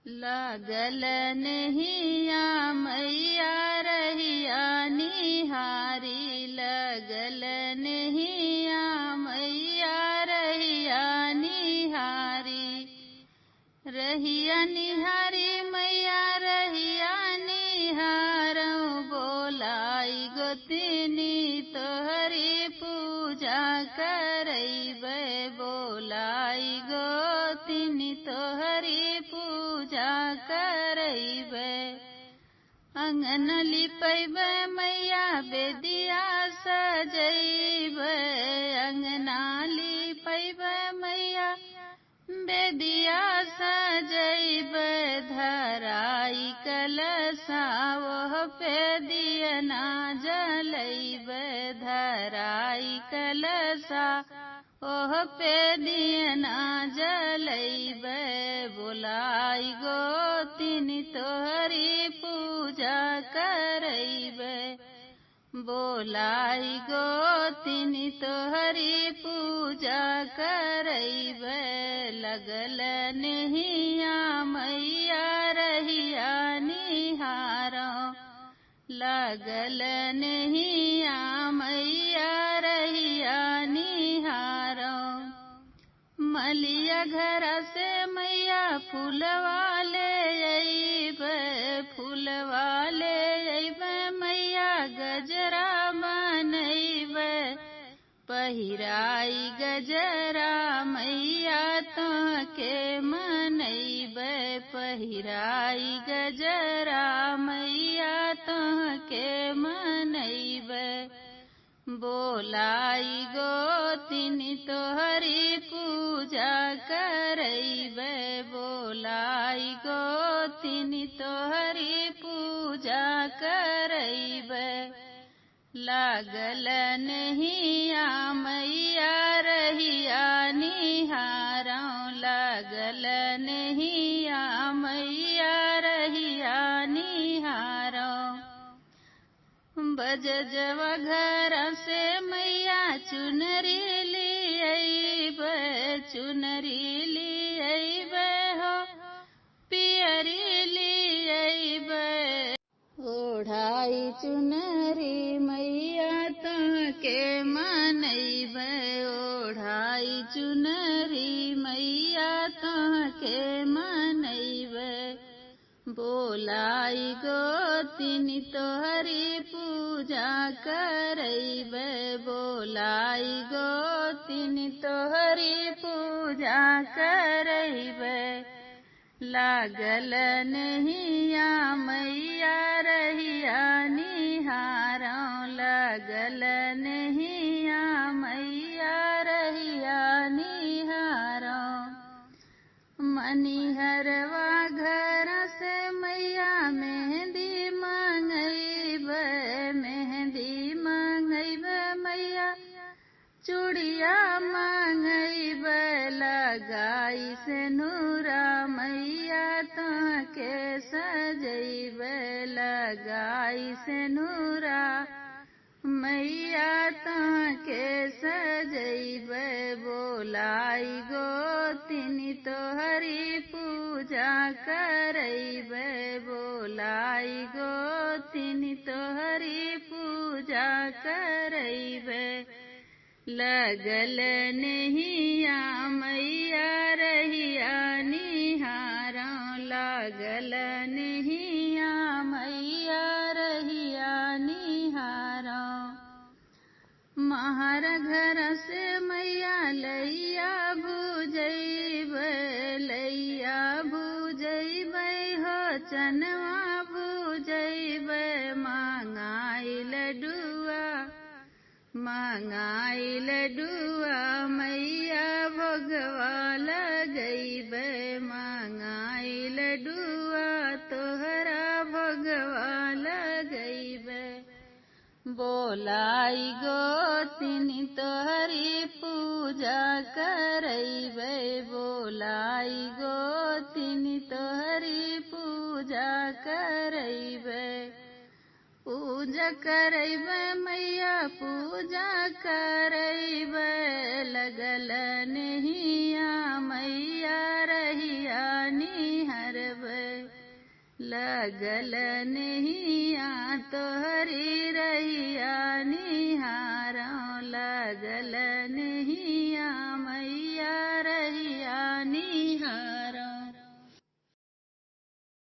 लागल नहिया मैया रहिया निहारी, लगल नहिया मैया रहिया निहारी। रहिया निहारी मैया रहिया निहारौ, बोलाई गोतिनी तोहरी पूजा करैबै, बोलाई गोतिनी तोहरी पूजा करैबै। अंगन लिपैबै मैया बेदिया सजैबै, अंगना लिपैबै मैया बेदिया सजैबै। धराई कलशा ओह पे दियना जलैबै, धराई कलशा ओह पे दियना जलैबै। बोलाई गोतिनी तोहरी पूजा करैबै, बोलाई गोतिनी तोहरी पूजा करैबै। लगल नहिया मैया रहिया निहारौ, लगल नहिया मैया रहिया निहारौ। मलिया घर से मैया फूलवा ले अइबै, फूलवा ले अइबै मैया गजरा बनैबै। पहिराई गजरा मैया तोहके मनैबै, पहिराई गजरा मैया तोहके मनैबै। बोलाई गोतिनी तोहरी पूजा करैबै, बोलाई गोतिनी तोहरी पूजा करैबै। लागल नहिया मैया रहिया निहारौ, लागल नहिया मैया रहिया निहारौ। बजजवा घर से मैया चुनरी लिअइबै, चुनरी लिअइबै हो पियरी लिअइबै। ओढ़ाई चुनरी मैया तोहके मनैबै, ओढ़ाई चुनरी मैया तोहके मनैबै। बोलाई गोतिनी तोहरी पूजा करैबै, बोलाई गोतिनी तोहरी पूजा करैबै। लागल नहिया मैया रहिया निहारौ, लागल नहिया मैया रहिया निहारौ। मनिहरवा घर से मैया मेहंदी मंगैबै, मेहंदी मंगैबै मैया चूड़िया मंगैबै। लगाई सिनुरा मैया तोहके सजैबै, लगाई सिनुरा मैया तोहके सजैबै। बोलाई गोतिनी तोहरी पूजा करैबै, बोलाई गोतिनी तोहरी पूजा करैबै। लगल नहिया मैया रहिया निहारौ, लागल नहिया मैया रहिया निहारौ। महर घर से मैया लैया भुजैबै, लैया भुजैबै हो चनवा भुजैबै। मांगाई लड्डुआ, मांगाई लड्डुआ मैया भोगवा लगैबै, मांगाई लड्डुआ तोहरा भोगवा लगैबै। बोलाई गोतिनी तोहरी पूजा करैबै, बोलाई गोतिनी तोहरी पूजा करैबै। पूजा करैब मैया पूजा करैब लगल नहिया मैया रहिया निहरब लगल नहिया तोहरी रहिया निहारो लगल नहिया